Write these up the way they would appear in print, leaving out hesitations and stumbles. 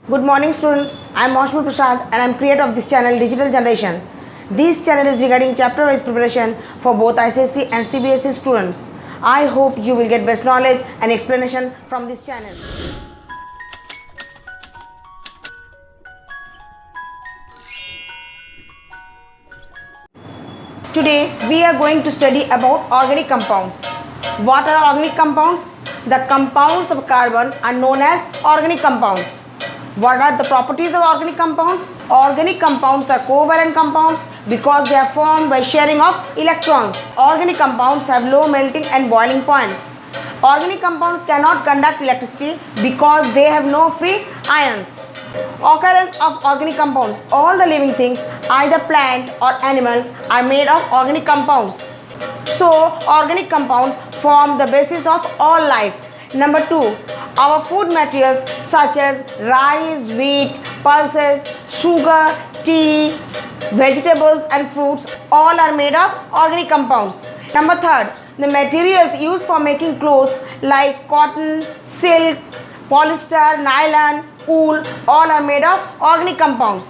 Good morning students, I am Maushmi Prasad and I am creator of this channel Digital Generation. This channel is regarding chapter wise preparation for both ICSE and CBSE students. I hope you will get best knowledge and explanation from this channel. Today we are going to study about organic compounds. What are organic compounds? The compounds of carbon are known as organic compounds. What are the properties of organic compounds? Organic compounds are covalent compounds because they are formed by sharing of electrons. Organic compounds have low melting and boiling points. Organic compounds cannot conduct electricity because they have no free ions. Occurrence of organic compounds. All the living things, either plant or animals, are made of organic compounds. So, organic compounds form the basis of all life. Number 2, our food materials such as rice, wheat, pulses, sugar, tea, vegetables and fruits all are made of organic compounds. Number 3, the materials used for making clothes like cotton, silk, polyester, nylon, wool all are made of organic compounds.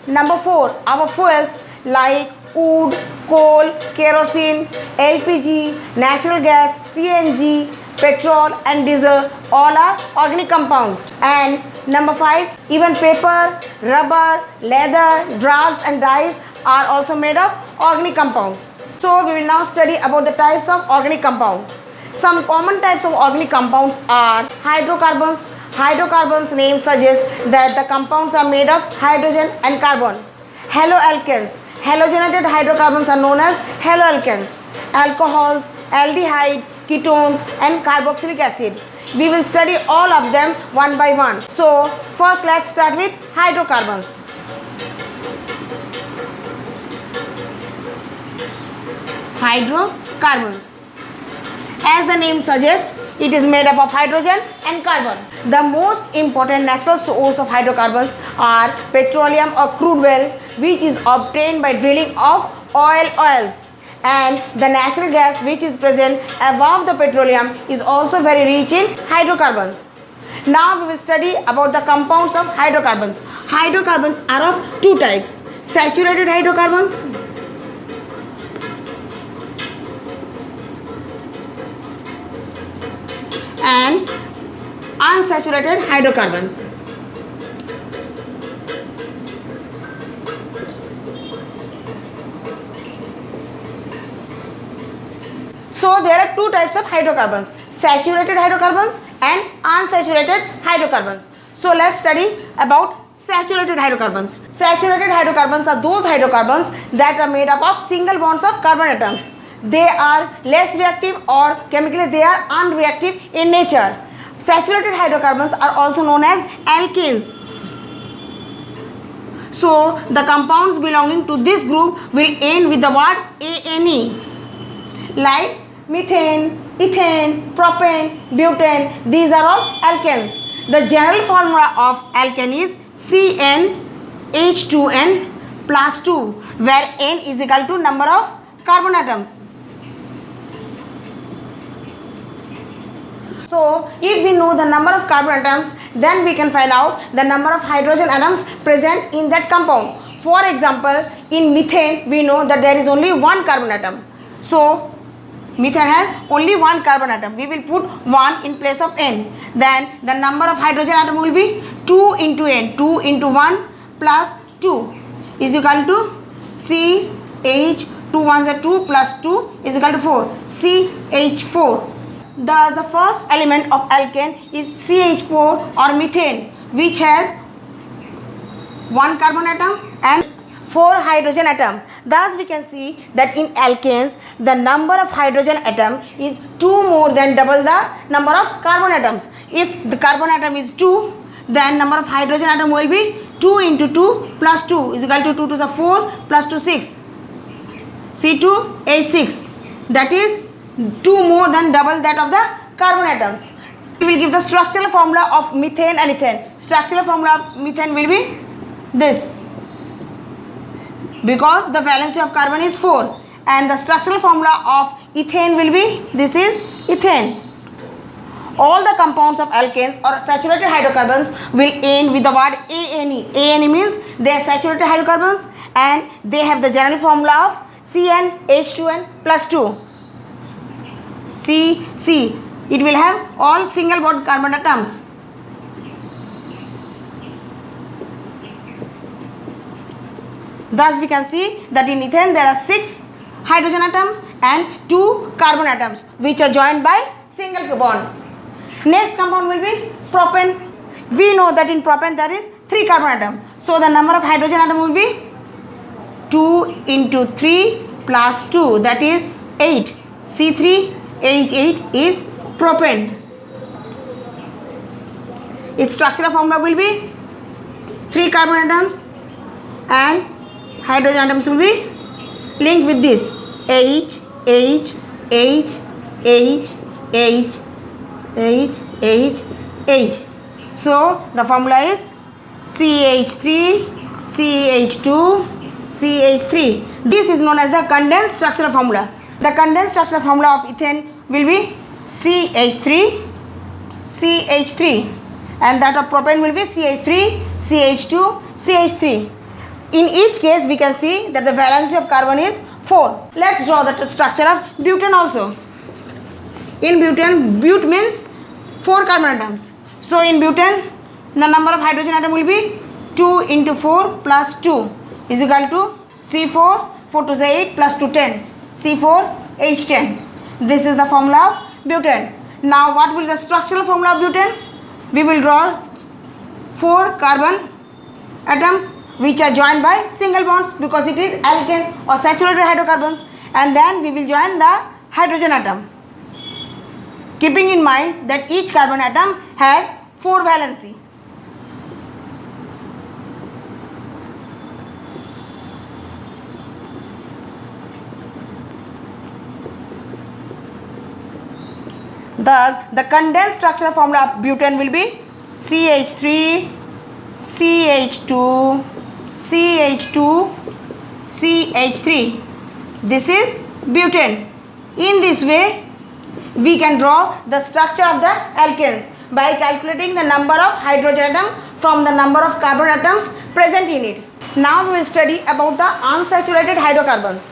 Number 4, our fuels like wood, coal, kerosene, LPG, natural gas, CNG, petrol and diesel all are organic compounds. And number 5, even paper, rubber, leather, drugs and dyes are also made of organic compounds. So we will now study about the types of organic compounds. Some common types of organic compounds are hydrocarbons. Hydrocarbons name suggests that the compounds are made of hydrogen and carbon. Haloalkanes. Halogenated hydrocarbons are known as haloalkanes. Alcohols, aldehyde, ketones and carboxylic acid. We will study all of them one by one. So first let's start with hydrocarbons. Hydrocarbons. As the name suggests, it is made up of hydrogen and carbon. The most important natural source of hydrocarbons are petroleum or crude oil, which is obtained by drilling of oils, and the natural gas which is present above the petroleum is also very rich in hydrocarbons. Now we will study about the compounds of hydrocarbons. Hydrocarbons are of two types: saturated hydrocarbons and unsaturated hydrocarbons. So there are two types of hydrocarbons: saturated hydrocarbons and unsaturated hydrocarbons. So let's study about saturated hydrocarbons. Saturated hydrocarbons are those hydrocarbons that are made up of single bonds of carbon atoms. They are less reactive, or chemically they are unreactive in nature. Saturated hydrocarbons are also known as alkanes. So the compounds belonging to this group will end with the word ane, like methane, ethane, propane, butane. These are all alkanes. The general formula of alkane is CnH2n plus 2, where n is equal to number of carbon atoms. So if we know the number of carbon atoms, then we can find out the number of hydrogen atoms present in that compound. For example, in methane we know that there is only one carbon atom. So methane has only one carbon atom. We will put 1 in place of n. Then the number of hydrogen atom will be 2 into n. 2 into 1 plus 2 is equal to CH, 2 ones are 2 plus 2 is equal to 4. CH4. Thus the first element of alkane is CH4 or methane, which has 1 carbon atom and 4 hydrogen atom. Thus we can see that in alkanes the number of hydrogen atom is 2 more than double the number of carbon atoms. If the carbon atom is 2, then number of hydrogen atom will be 2 into 2 plus 2 is equal to 2 to the 4 plus 2 6. C2H6. That is 2 more than double that of the carbon atoms. We will give the structural formula of methane and ethane. Structural formula of methane will be this, because the valency of carbon is 4, and the structural formula of ethane will be, this is ethane. All the compounds of alkanes or saturated hydrocarbons will end with the word ANE. ANE means they are saturated hydrocarbons and they have the general formula of CnH2n plus 2. C. It will have all single bond carbon atoms. Thus we can see that in ethane there are 6 hydrogen atoms and 2 carbon atoms which are joined by single bond. Next compound will be propane. We know that in propane there is 3 carbon atoms. So the number of hydrogen atom will be 2 into 3 plus 2, that is 8. C3H8 is propane. Its structural formula will be 3 carbon atoms and hydrogen atoms will be linked with this H. So the formula is CH3, CH2, CH3. This is known as the condensed structural formula. The condensed structural formula of ethane will be CH3 and that of propane will be CH3, CH2, CH3. In each case we can see that the valency of carbon is 4. Let's draw the structure of butane also. In butane, but means 4 carbon atoms. So in butane the number of hydrogen atom will be 2 into 4 plus 2 is equal to C4, 4 to 8 plus 2 10, C4H10. This is the formula of butane. Now what will the structural formula of butane? We will draw 4 carbon atoms which are joined by single bonds because it is alkane or saturated hydrocarbons, and then we will join the hydrogen atom, keeping in mind that each carbon atom has 4 valency. Thus the condensed structural formula of butane will be CH3, CH2, CH2, CH3. This is butane. In this way we can draw the structure of the alkanes by calculating the number of hydrogen atoms from the number of carbon atoms present in it. Now we will study about the unsaturated hydrocarbons.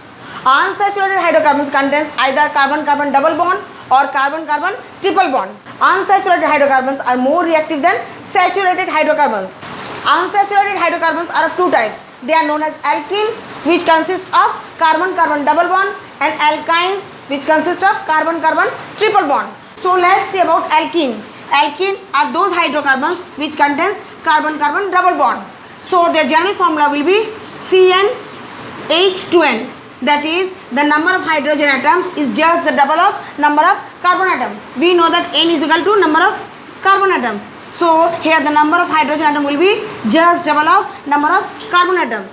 Unsaturated hydrocarbons contains either carbon-carbon double bond or carbon-carbon triple bond. Unsaturated hydrocarbons are more reactive than saturated hydrocarbons. Unsaturated hydrocarbons are of 2 types. They are known as alkene, which consists of carbon-carbon double bond, and alkynes, which consist of carbon-carbon triple bond. So let's see about alkene. Alkene are those hydrocarbons which contains carbon-carbon double bond. So their general formula will be CnH2n. That is, the number of hydrogen atoms is just the double of number of carbon atoms. We know that n is equal to number of carbon atoms. So here the number of hydrogen atom will be just double of number of carbon atoms.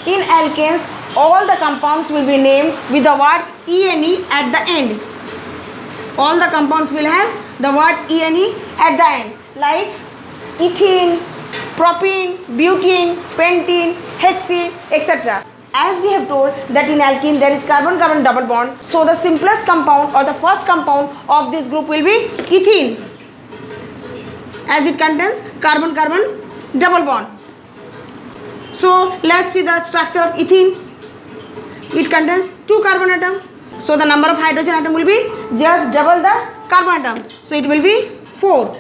In alkanes, all the compounds will be named with the word ENE at the end. All the compounds will have the word ENE at the end, like ethene, propene, butene, pentene, hexene, etc. As we have told that in alkene there is carbon-carbon double bond, so the simplest compound or the first compound of this group will be ethene, as it contains carbon-carbon double bond. So let's see the structure of ethene. It contains 2 carbon atoms. So the number of hydrogen atom will be just double the carbon atom. So it will be 4.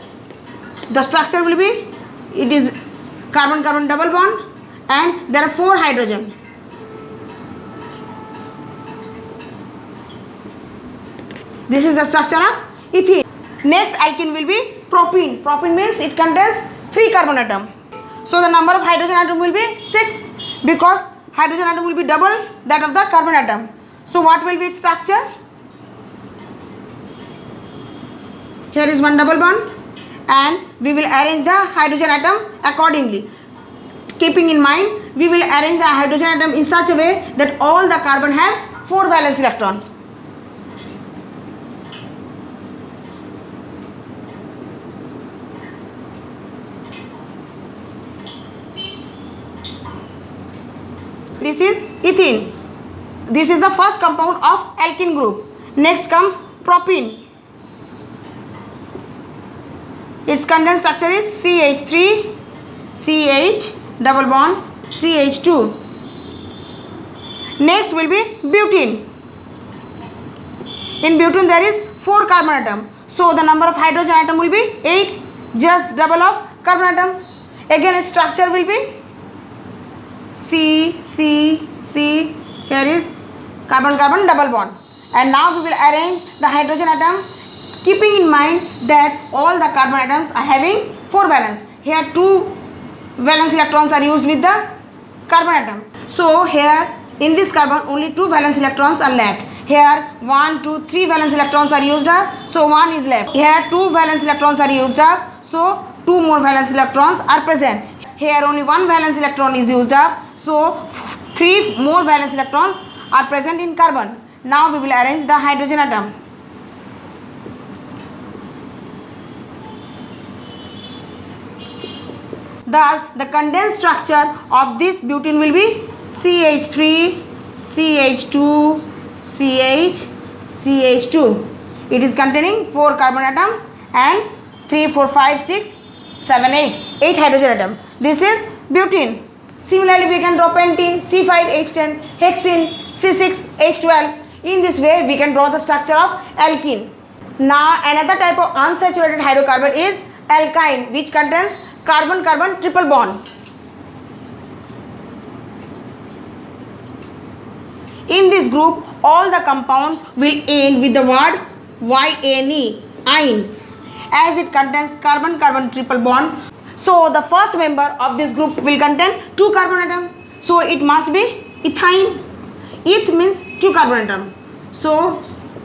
The structure will be, it is carbon-carbon double bond and there are 4 hydrogen. This is the structure of ethene. Next alkene will be propene. Propene means it contains 3 carbon atom. So the number of hydrogen atom will be 6 because hydrogen atom will be double that of the carbon atom. So what will be its structure? Here is one double bond and we will arrange the hydrogen atom accordingly. Keeping in mind, we will arrange the hydrogen atom in such a way that all the carbon have 4 valence electrons. This is ethene. This is the first compound of alkene group. Next comes propene. Its condensed structure is CH3, CH double bond, CH2. Next will be butene. In butene there is 4 carbon atom. So the number of hydrogen atom will be 8, just double of carbon atom. Again its structure will be C, C, C. Here is carbon-carbon double bond. And now we will arrange the hydrogen atom, keeping in mind that all the carbon atoms are having 4 valence. Here 2 valence electrons are used with the carbon atom. So here in this carbon only 2 valence electrons are left. Here 1, 2, 3 valence electrons are used up, so 1 is left. Here 2 valence electrons are used up, so 2 more valence electrons are present. Here only 1 valence electron is used up, so 3 more valence electrons are present in carbon. Now we will arrange the hydrogen atom. Thus the condensed structure of this butene will be CH3, CH2, CH, CH2. It is containing 4 carbon atom and 3, 4, 5, 6, 7, 8 hydrogen atom. This is butene. Similarly we can draw pentene, C5H10, hexene, C6H12. In this way we can draw the structure of alkene. Now another type of unsaturated hydrocarbon is alkyne, which contains carbon-carbon triple bond. In this group all the compounds will end with the word YNE, ine, as it contains carbon-carbon triple bond. So the first member of this group will contain 2 carbon atom. So it must be ethyne. Eth means 2 carbon atom. So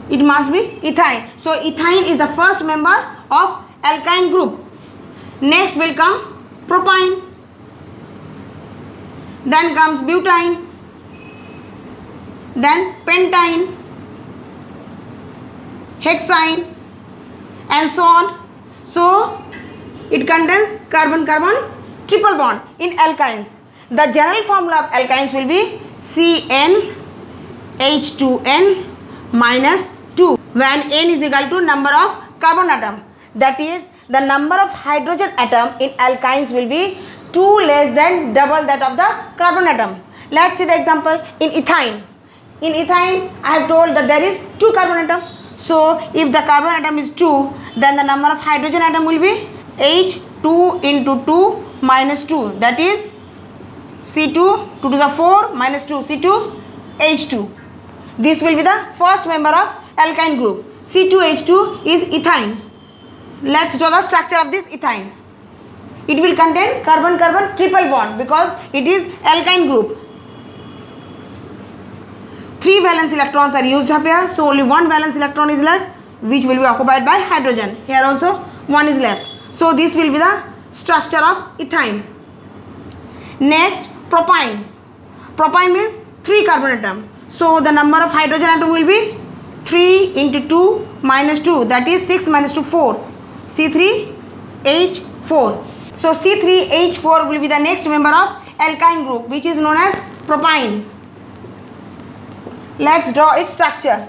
it must be ethyne. So ethyne is the first member of alkyne group. Next will come propyne. Then comes butyne. Then pentyne, hexyne, and so on. So it contains carbon-carbon triple bond in alkynes. The general formula of alkynes will be CnH2n minus 2, when n is equal to number of carbon atom. That is, the number of hydrogen atom in alkynes will be 2 less than double that of the carbon atom. Let's see the example in ethyne. In ethyne, I have told that there is 2 carbon atom. So if the carbon atom is 2, then the number of hydrogen atom will be H2 into 2 minus 2. That is C2, 2 to the 4 minus 2, C2, H2. This will be the first member of alkyne group. C2H2 is ethyne. Let's draw the structure of this ethyne. It will contain carbon-carbon triple bond because it is alkyne group. 3 valence electrons are used up here, so only 1 valence electron is left, which will be occupied by hydrogen. Here also 1 is left. So this will be the structure of ethyne. Next, propyne. Propyne means 3 carbon atom. So the number of hydrogen atom will be 3 into 2 minus 2, that is 6 minus 2, 4. C3H4. So C3H4 will be the next member of alkyne group, which is known as propyne. Let's draw its structure.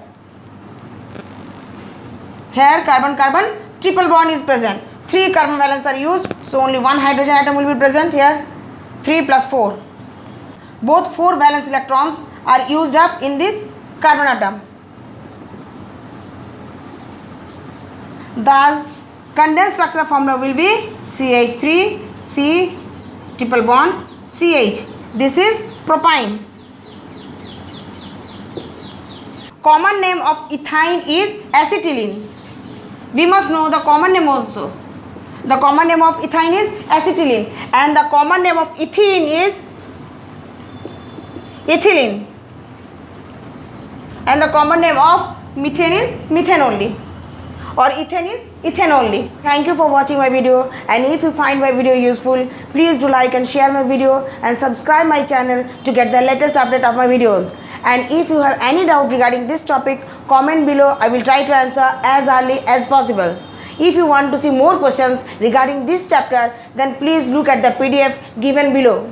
Here carbon-carbon triple bond is present. 3 carbon valence are used, so only 1 hydrogen atom will be present here. 3 plus 4. Both 4 valence electrons are used up in this carbon atom. Thus, condensed structure formula will be CH3, C triple bond, CH. This is propyne. Common name of ethyne is acetylene. We must know the common name also. The common name of ethyne is acetylene, and the common name of ethene is ethylene, and the common name of methane is methane only, or ethane is ethane only. Thank you for watching my video, and if you find my video useful, please do like and share my video and subscribe my channel to get the latest update of my videos. And if you have any doubt regarding this topic, comment below. I will try to answer as early as possible. If you want to see more questions regarding this chapter, then please look at the PDF given below.